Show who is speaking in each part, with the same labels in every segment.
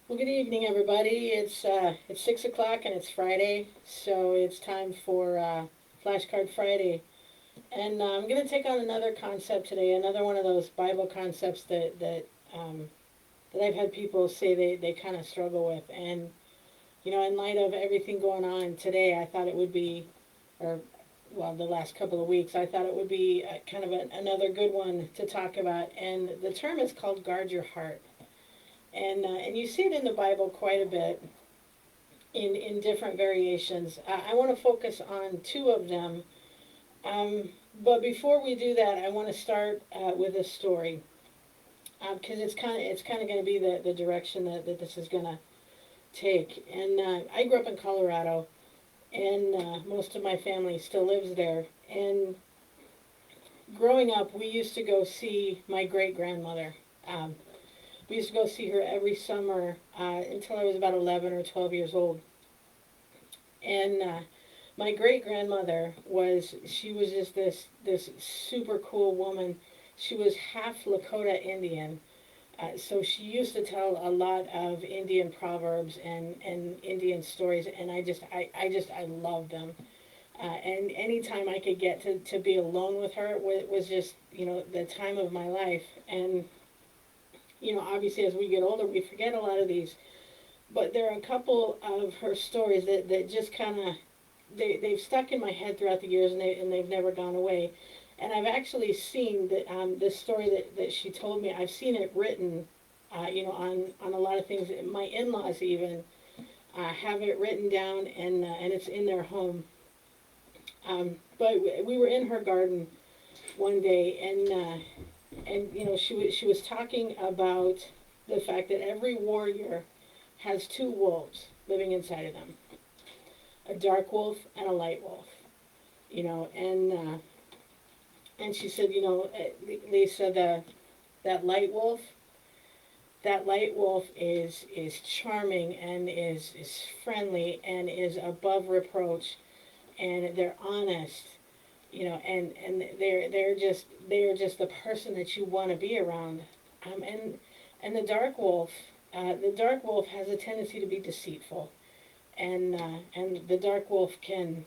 Speaker 1: Well, good evening, everybody. It's 6 o'clock and it's Friday, so it's time for Flashcard Friday. And I'm going to take on another concept today, another one of those Bible concepts that I've had people say they kind of struggle with. And in light of everything going on today, I thought it would be, or well, the last couple of weeks, I thought it would be kind of another good one to talk about. And the term is called guard your heart. And you see it in the Bible quite a bit in different variations. I want to focus on two of them. But before we do that, I want to start with a story because it's kind of going to be the direction that this is going to take. And I grew up in Colorado, and most of my family still lives there. And growing up, we used to go see my great grandmother. Um, we used to go see her every summer until I was about 11 or 12 years old. And my great grandmother she was just this super cool woman. She was half Lakota Indian. So she used to tell a lot of Indian proverbs and Indian stories, and I love them. And anytime I could get to be alone with her was just, the time of my life. And, obviously as we get older, we forget a lot of these. But there are a couple of her stories that just kind of, they've stuck in my head throughout the years, and they've never gone away. And I've actually seen that this story that she told me, I've seen it written, on a lot of things. My in-laws even have it written down, and it's in their home. But we were in her garden one day, and she was talking about the fact that every warrior has two wolves living inside of them, a dark wolf and a light wolf. And she said, Lisa, that light wolf, that light wolf is charming and is friendly and is above reproach, and they're honest, and they're just the person that you want to be around. And the dark wolf has a tendency to be deceitful, and the dark wolf can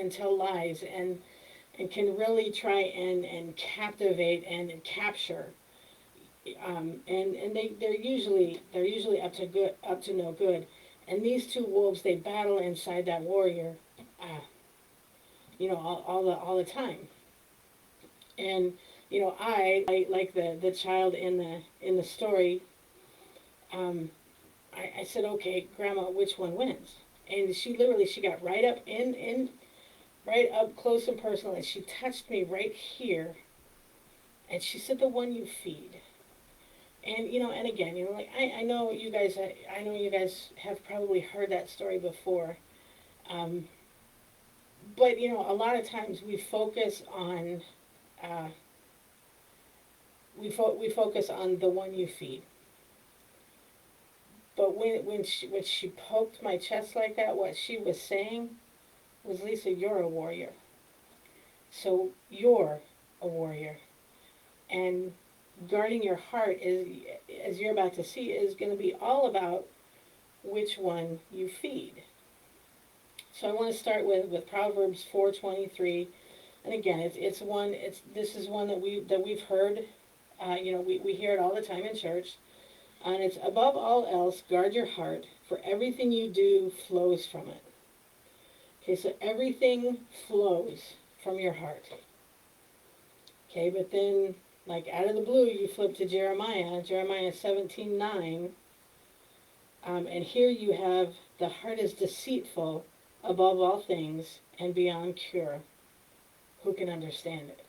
Speaker 1: tell lies, and can really try and captivate and capture. And they're usually up to no good. And these two wolves, they battle inside that warrior, uh, all the time. And I like the child in the story. I said, okay, Grandma, which one wins? And she got right up close and personal, and she touched me right here, and she said, the one you feed. And and again, like I know you guys, I know you guys have probably heard that story before. Um, but a lot of times uh, we focus on the one you feed. But when she poked my chest like that, what she was saying was, Lisa, you're a warrior. So you're a warrior, and guarding your heart is, as you're about to see, is going to be all about which one you feed. So I want to start with Proverbs 4:23, and again, this is one that we've heard. We hear it all the time in church, and it's, above all else, guard your heart, for everything you do flows from it. Okay, so everything flows from your heart. Okay, but then, like out of the blue, you flip to Jeremiah 17:9, and here you have, the heart is deceitful above all things and beyond cure. Who can understand it?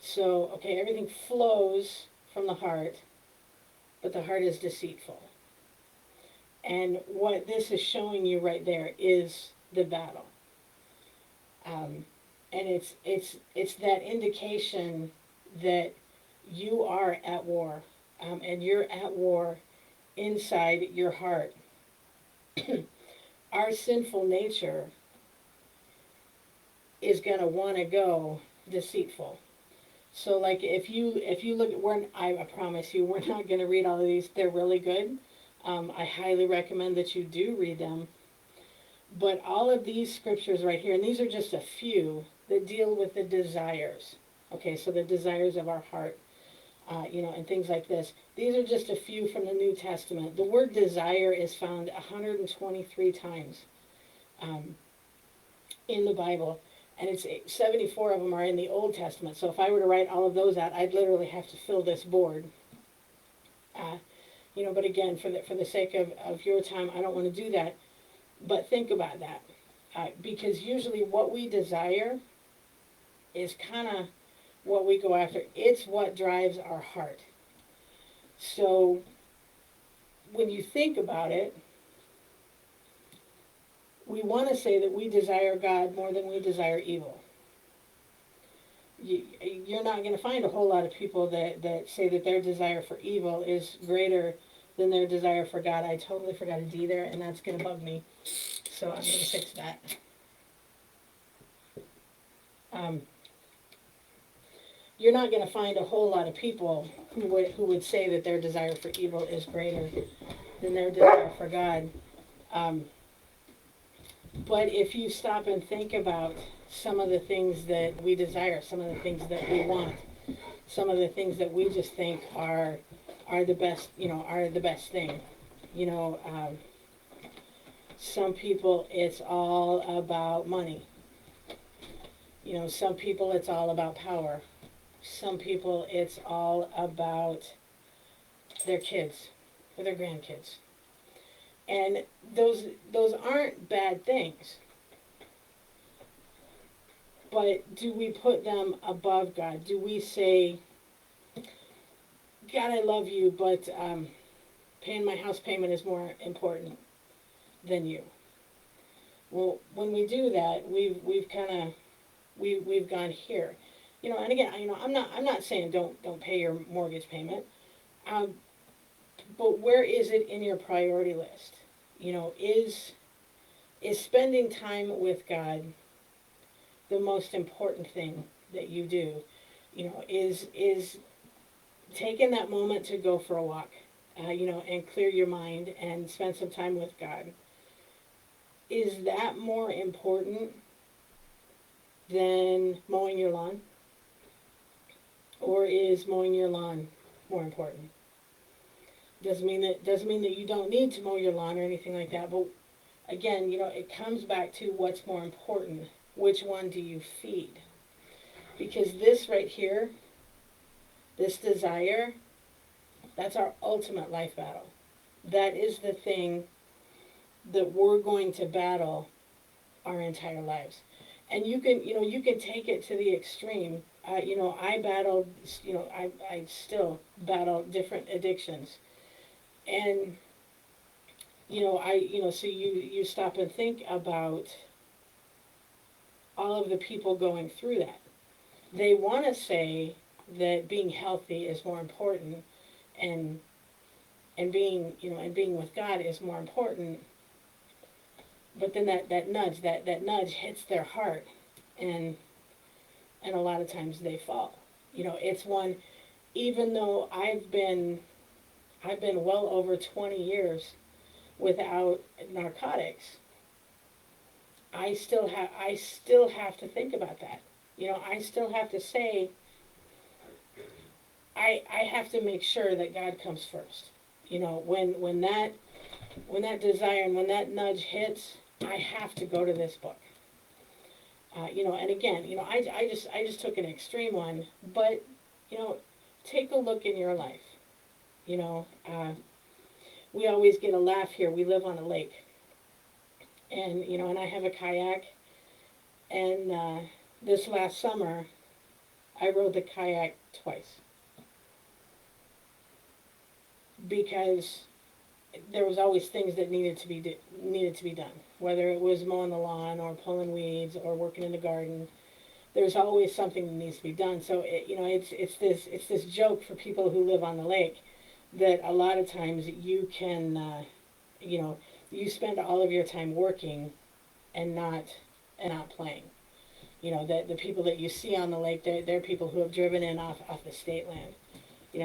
Speaker 1: So, okay, everything flows from the heart, but the heart is deceitful. And what this is showing you right there is the battle. Um, and it's that indication that you are at war, and you're at war inside your heart. Our sinful nature is going to want to go deceitful. So like if you look, I promise you, we're not going to read all of these. They're really good. I highly recommend that you do read them. But all of these scriptures right here, and these are just a few that deal with the desires. Okay, so the desires of our heart, and things like this. These are just a few from the New Testament. The word desire is found 123 times um, in the Bible, and it's 74 of them are in the Old Testament. So if I were to write all of those out, I'd literally have to fill this board. Uh, but again, for the sake of your time, I don't want to do that. But think about that, because usually what we desire is kind of what we go after. It's what drives our heart. So when you think about it, we want to say that we desire God more than we desire evil. You're not going to find a whole lot of people that say that their desire for evil is greater than their desire for God. I totally forgot a D there, and that's going to bug me. So I'm going to fix that. You're not going to find a whole lot of people who would say that their desire for evil is greater than their desire for God. But if you stop and think about some of the things that we desire, some of the things that we want, some of the things that we just think are the best, are the best thing. Some people, it's all about money. Some people, it's all about power. Some people, it's all about their kids or their grandkids. And those aren't bad things. But do we put them above God? Do we say, God, I love you, but paying my house payment is more important than you? Well, when we do that, we've gone here. And again, I'm not saying don't pay your mortgage payment. But where is it in your priority list? Is spending time with God the most important thing that you do? Is taking that moment to go for a walk, and clear your mind and spend some time with God. Is that more important than mowing your lawn? Or is mowing your lawn more important? Doesn't mean that you don't need to mow your lawn or anything like that. But again, it comes back to what's more important. Which one do you feed? Because this right here, this desire, that's our ultimate life battle. That is the thing that we're going to battle our entire lives. And you can take it to the extreme. I battled, I still battle different addictions. And, so you stop and think about all of the people going through that. They want to say that being healthy is more important, and being with God is more important. But then that nudge hits their heart, and a lot of times they fall. It's one, even though I've been well over 20 years without narcotics, I still have to think about that. I still have to say, I have to make sure that God comes first. When that desire and when that nudge hits, I have to go to this book. And again, I just took an extreme one, but take a look in your life. We always get a laugh here. We live on a lake, and and I have a kayak, and this last summer, I rode the kayak twice because there was always things that needed to be done, whether it was mowing the lawn or pulling weeds or working in the garden. There's always something that needs to be done. So it's this joke for people who live on the lake that a lot of times you can you spend all of your time working and not playing. The people that you see on the lake, they're people who have driven in off the state land,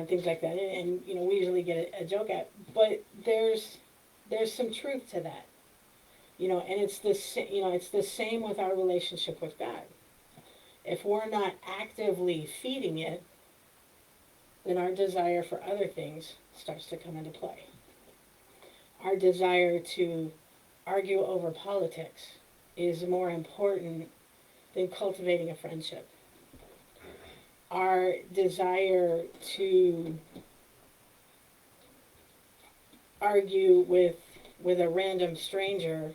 Speaker 1: things like that. And we usually get a joke at, but there's some truth to that, and it's the same with our relationship with God. If we're not actively feeding it, then our desire for other things starts to come into play. Our desire to argue over politics is more important than cultivating a friendship. Our desire to argue with a random stranger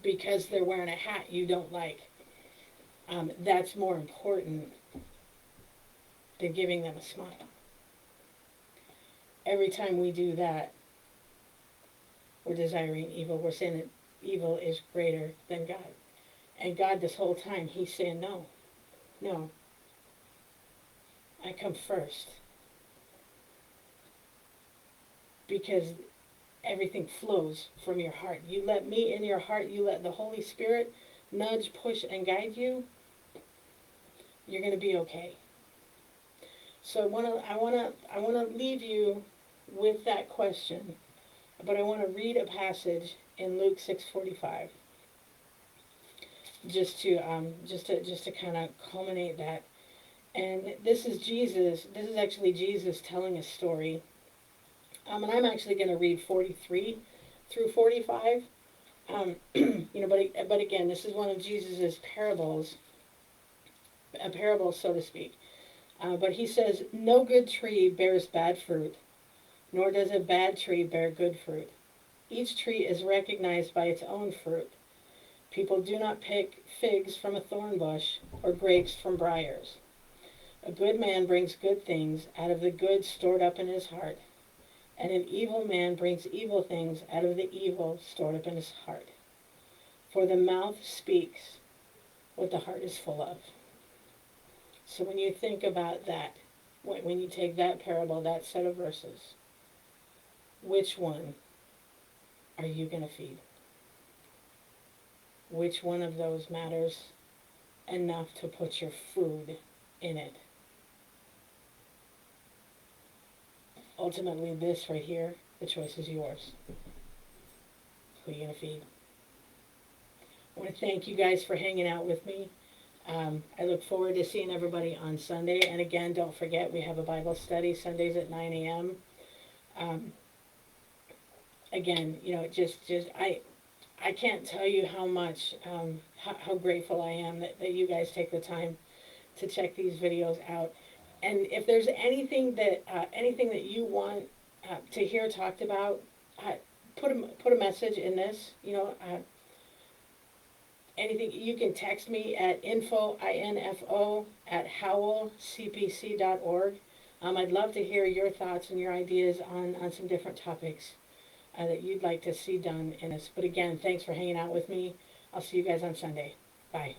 Speaker 1: because they're wearing a hat you don't like, that's more important than giving them a smile. Every time we do that, we're desiring evil. We're saying that evil is greater than God. And God, this whole time, he's saying, no, I come first. Because everything flows from your heart. You let me in your heart, you let the Holy Spirit nudge, push, and guide you, you're going to be okay. So I want to leave you with that question, but I want to read a passage in Luke 6:45, just to kind of culminate that. And this is Jesus. This is actually Jesus telling a story. And I'm actually going to read 43 through 45. But again, this is one of Jesus's parables, a parable, so to speak. But he says, "No good tree bears bad fruit, nor does a bad tree bear good fruit. Each tree is recognized by its own fruit. People do not pick figs from a thorn bush or grapes from briars. A good man brings good things out of the good stored up in his heart, and an evil man brings evil things out of the evil stored up in his heart. For the mouth speaks what the heart is full of." So when you think about that, when you take that parable, that set of verses, which one are you going to feed? Which one of those matters enough to put your food in it? Ultimately, this right here, the choice is yours. Who are you going to feed? I want to thank you guys for hanging out with me. I look forward to seeing everybody on Sunday. And again, don't forget, we have a Bible study Sundays at 9 a.m. Again, I can't tell you how much, how grateful I am that you guys take the time to check these videos out. And if there's anything that you want to hear talked about, put a message in this. Anything, you can text me at info at howellcpc.org. I'd love to hear your thoughts and your ideas on some different topics that you'd like to see done in this. But again, thanks for hanging out with me. I'll see you guys on Sunday. Bye.